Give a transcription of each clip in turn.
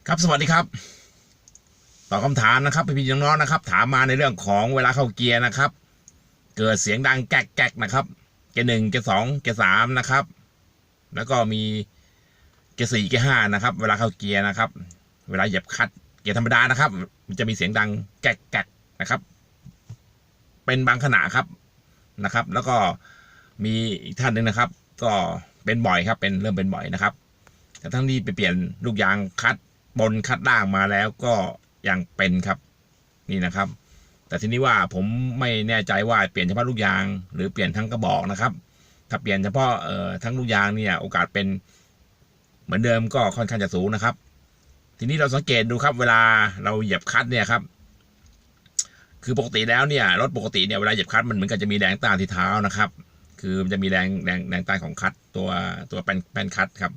ครับสวัสดีครับตอบคำถามนะครับพี่น้องๆนะครับถามมาในเรื่องของเวลาเข้าเกียร์นะครับเกิดเสียงดังแก๊กแก๊กนะครับเกียร์หนึ่งเกียร์สองเกียร์สามนะครับแล้วก็มีเกียร์สี่เกียร์ห้านะครับเวลาเข้าเกียร์นะครับเวลาเหยียบคลัตช์เกียร์ธรรมดานะครับมันจะมีเสียงดังแก๊กแก๊กนะครับเป็นบางขณะครับนะครับแล้วก็มีอีกท่านหนึ่งนะครับก็เป็นบ่อยครับเริ่มเป็นบ่อยนะครับแต่ทั้งที่ไปเปลี่ยนลูกยางคลัตช์บนคลัตช์ล่างมาแล้วก็ยังเป็นครับนี่นะครับแต่ทีนี้ว่าผมไม่แน่ใจว่าเปลี่ยนเฉพาะลูกยางหรือเปลี่ยนทั้งกระบอกนะครับถ้าเปลี่ยนเฉพาะทั้งลูกยางเนี่ยโอกาสเป็นเหมือนเดิมก็ค่อนข้างจะสูงนะครับทีนี้เราสังเกตดูครับเวลาเราเหยียบคลัตช์เนี่ยครับคือปกติแล้วเนี่ยรถปกติเนี่ยเวลาเหยียบคลัตช์มันเหมือนกับจะมีแรงต้านที่เท้านะครับคือมันจะมีแรงต้านของคลัตช์ตัวแป้นคลัตช์ครับ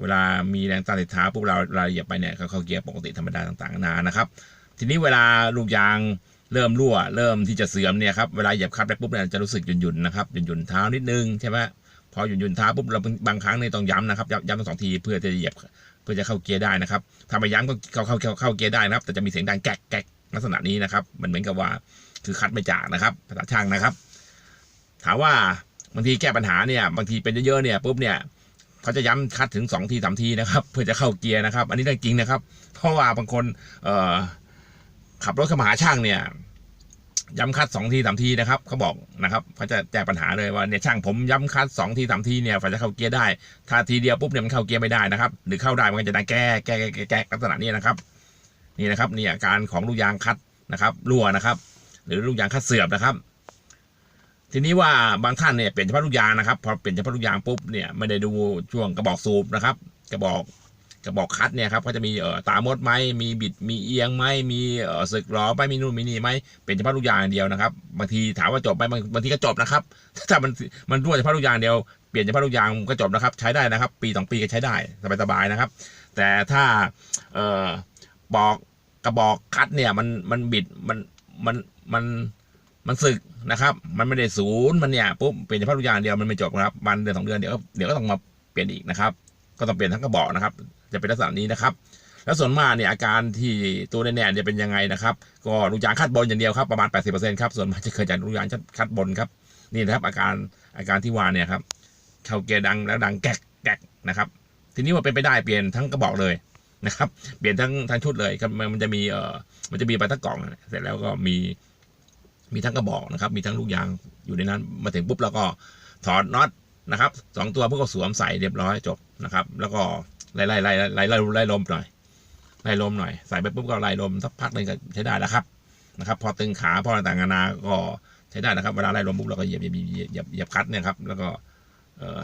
เวลามีแรงต้านที่เท้าปุ๊บเราเหยียบไปเนี่ยเขาเกียร์ปกติธรรมดาต่างๆนานานะครับทีนี้เวลาลูกยางเริ่มรั่วเริ่มที่จะเสื่อมเนี่ยครับเวลาเหยียบคลัตช์ไปปุ๊บเนี่ยจะรู้สึกหยุ่นๆนะครับหยุ่นๆเท้านิดนึงใช่ไหมพอหยุ่นๆเท้าปุ๊บเราบางครั้งเนี่ยต้องย้ำนะครับย้ำทั้งสองทีเพื่อจะเหยียบเพื่อจะเข้าเกียร์ได้นะครับถ้าไม่ย้ำก็เข้าเกียร์ได้นะครับแต่จะมีเสียงดังแก๊กแก๊กลักษณะนี้นะครับมันเหมือนกับว่าคือคลัตช์ไม่จากนะครับภาษาช่างนะครับถามว่าบางทีแก้ปัญหาเนี่ยบางทีเป็นเยอะๆเนี่ยปุ๊บเนี่ยเขาจะย้ำคลัตช์ถึง2 ที 3 ทีนะครับเพื่อจะเข้าเกียร์นะครับอันนี้เรื่องจริงนะครับเพราะว่าบางคนขับรถเข้ามาหาช่างเนี่ยย้ำคลัตช์2 ที 3 ทีนะครับเขาบอกนะครับเขาจะแก้ปัญหาเลยว่าเนี่ยช่างผมย้ำคลัตช์2 ที 3 ทีเนี่ยฝ่ายจะเข้าเกียร์ได้ถ้าทีเดียวปุ๊บเนี่ยมันเข้าเกียร์ไม่ได้นะครับหรือเข้าได้มันก็จะดังแก้ลักษณะนี้นะครับนี่นะครับนี่อาการของลูกยางคลัตช์นะครับรั่วนะครับหรือลูกยางคลัตช์เสื่อมนะครับทีนี้ว่าบางท่านเนี่ยเปลี่ยนเฉพาะลูกยางนะครับพอเปลี่ยนเฉพาะลูกยางปุ๊บเนี่ยไม่ได้ดูช่วงกระบอกสูบนะครับกระบอกคัดเนี่ยครับก็จะมีตามดไหมมีบิดมีเอียงไหมมีสึกหรอไปมีนู่นมีนี่ไหมเป็นเฉพาะลูกยางเดียวนะครับบางทีถามว่าจบไหมบางทีก็จบนะครับถ้ามันรั่วเฉพาะลูกยางเดียวเปลี่ยนเฉพาะลูกยางก็จบนะครับใช้ได้นะครับปี2 ปีก็ใช้ได้สบายๆนะครับแต่ถ้าบอกกระบอกคัดเนี่ยมันบิดมันสึกนะครับมันไม่ได้ศูนย์มันเนี่ยปุ๊บเปลี่ยนเฉพาะลูกยางเดียวมันไม่จบครับวันเดือน2 เดือนเดี๋ยวก็ต้องมาเปลี่ยนอีกนะครับก็ต้องเปลี่ยนทั้งกระบอกนะครับจะเป็นลักษณะนี้นะครับแล้วส่วนมากเนี่ยอาการที่ตัวแน่ๆจะเป็นยังไงนะครับก็ลูกยางคัดบนอย่างเดียวครับประมาณ 80% ครับส่วนมากจะเกิดจากลูกยางคัดบนครับนี่นะครับอาการที่ว่าเนี่ยครับเข้าเกียร์ดังแล้วดังแก๊กนะครับทีนี้ว่าเป็นไปได้เปลี่ยนทั้งกระบอกเลยนะครับเปลี่ยนทั้งชุดเลยครับมันจะมีไปทั้งกล่องเสร็จแล้วก็มีทั้งกระบอกนะครับมีทั้งลูกยางอยู่ในนั้นมาถึงปุ๊บแล้วก็ถอดน็อตนะครับ2 ตัวเพื่อก็สวมใส่เรียบร้อยจบนะครับแล้วก็ไล่ลมหน่อยใส่ไปปุ๊บก็ไล่ลมสักพักหนึ่งก็ใช้ได้แล้วครับพอตึงขาพอต่างๆนานาก็ใช้ได้นะครับเวลาไล่ลมปุ๊บเราก็เหยียบคลัตช์เนี่ยครับแล้วก็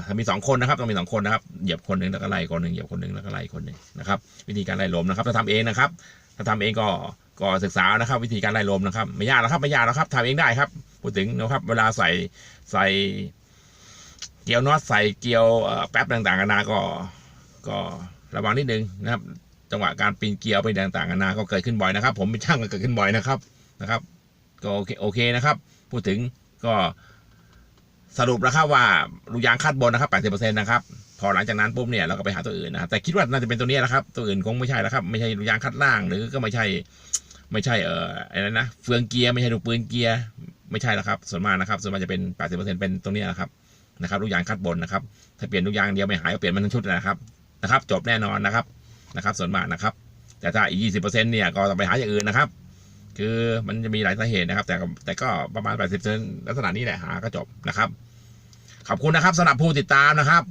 ถ้ามี2 คนนะครับต้องมี2 คนนะครับเหยียบคนหนึ่งแล้วก็ไล่คนหนึ่งเหยียบคนหนึ่งแล้วก็ไล่คนหนึ่งนะครับวิธีการไล่ลมนะครับถ้าทำเองนะครับถ้าทำเองก็ศึกษานะครับวิธีการไล่ลมนะครับไม่ยากนะครับทำเองได้ครับพูดถึงนะครับเวลาใส่เกียวน็อตใส่เกียวแป๊บต่างๆนานาก็ระวังนิดนึงนะครับจังหวะการปีนเกียวไปต่างๆนานาก็เกิดขึ้นบ่อยนะครับผมเป็นช่างก็เกิดขึ้นบ่อยนะครับก็โอเคนะครับพูดถึงก็สรุปนะครับว่าลูกยางคัดบนนะครับ 80% นะครับพอหลังจากนั้นปุ๊บเนี่ยเราก็ไปหาตัวอื่นนะแต่คิดว่าน่าจะเป็นตัวนี้นะครับตัวอื่นคงไม่ใช่แล้วครับไม่ใช่ลูกยางคัดล่างหรือก็ไม่ใช่อะไรนะเฟืองเกียร์ไม่ใช่ลูกปืนเกียร์ไม่ใช่แล้วครับส่วนมากจะเป็น 80% เป็นตรงนี้นะครับลูกยางคัดบนนะครับถ้าเปลี่ยนลูกยางเดียวไม่หายก็เปลี่ยนมันทั้งชุดนะครับจบแน่นอนนะครับส่วนมากนะครับแต่ถ้าอีก 20% เนี่ยก็ต้องไปหาอย่างอื่นนะครับคือมันจะมีหลายสาเหตุนะครับแต่ก็ประมาณ 80% ลักษณะนี้แหละหาก็จบนะครับขอบคุณนะครับสำหรับผู้ติดตามนะครับ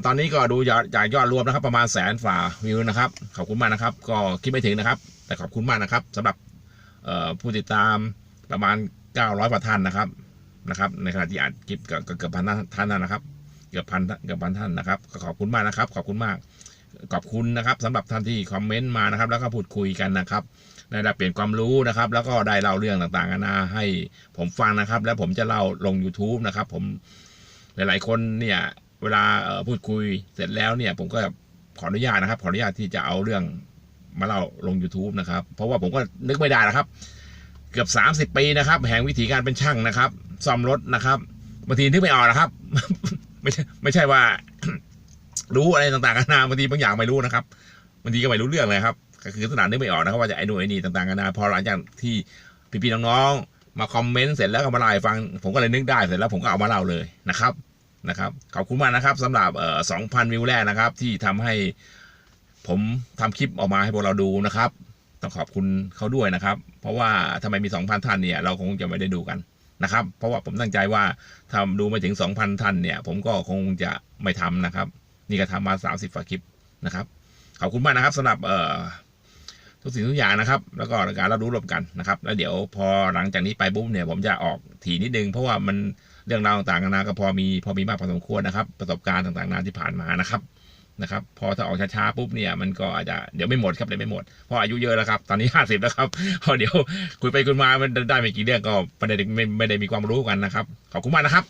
ตอนนี้ก็ดูจากยอดรวมนะครับประมาณ100,000 ฝ่าวิวนะครับขอบคุณมากนะครับก็คิดไม่ถึงนะครับแต่ขอบคุณมากนะครับสำหรับผู้ติดตามประมาณ900 กว่าท่านนะครับในขณะที่อัดคลิปเกือบพันท่านนะครับเกือบพันท่านนะครับก็ขอบคุณมากนะครับขอบคุณมากขอบคุณนะครับสำหรับท่านที่คอมเมนต์มานะครับแล้วก็พูดคุยกันนะครับได้เปลี่ยนความรู้นะครับแล้วก็ได้เล่าเรื่องต่างๆนานาให้ผมฟังนะครับแล้วผมจะเล่าลง YouTube นะครับผมหลายๆคนเนี่ยเวลาพูดคุยเสร็จแล้วเนี่ยผมก็ขออนุญาตนะครับขออนุญาตที่จะเอาเรื่องมาเล่าลง YouTube นะครับเพราะว่าผมก็นึกไม่ได้นะครับเกือบ30 ปีนะครับแห่งวิถีการเป็นช่างนะครับซ่อมรถนะครับบางทีนึกไม่ออกนะครับ ไม่ใช่ว่า รู้อะไรต่างๆนานาบางทีบางอย่างไม่รู้นะครับ บางทีก็ไม่รู้เรื่องเลยครับก็คือขนาดนึกไม่ออกนะครับว่าจะไอ้นู่นไอ้นี่ต่างๆกันานาพอหลังจากที่พี่ๆน้องๆมาคอมเมนต์เสร็จแล้วก็มาเล่าให้ฟังผมก็เลยนึกได้เสร็จแล้วผมก็เอามาเล่าเลยนะครับขอบคุณมากนะครับสำหรับ2,000 วิวแรกนะครับที่ทำให้ผมทำคลิปออกมาให้พวกเราดูนะครับต้องขอบคุณเขาด้วยนะครับเพราะว่าทำไมมี 2,000 ท่านเนี่ยเราคงจะไม่ได้ดูกันนะครับเพราะว่าผมตั้งใจว่าทำดูไม่ถึง 2,000 ท่านเนี่ยผมก็คงจะไม่ทำนะครับนี่ก็ทำมา30 กว่าคลิปนะครับขอบคุณมากนะครับสำหรับทุกสิ่งทุกอย่างนะครับแล้วก็การรับรู้ร่วมกันนะครับแล้วเดี๋ยวพอหลังจากนี้ไปปุ๊บเนี่ยผมจะออกถี่นิดนึงเพราะว่ามันเรื่องราวต่างๆนานาก็พอมีมากพอสมควรนะครับประสบการณ์ต่างๆนานาที่ผ่านมานะครับพอถ้าออกช้าๆปุ๊บเนี่ยมันก็อาจจะเดี๋ยวไม่หมดครับเดี๋ยวไม่หมดเพราะอายุเยอะแล้วครับตอนนี้50แล้วครับพอเดี๋ยวคุยไปคุยมามันได้ไม่กี่เรื่องก็ไม่ได้มีความรู้กันนะครับขอบคุณมากนะครับ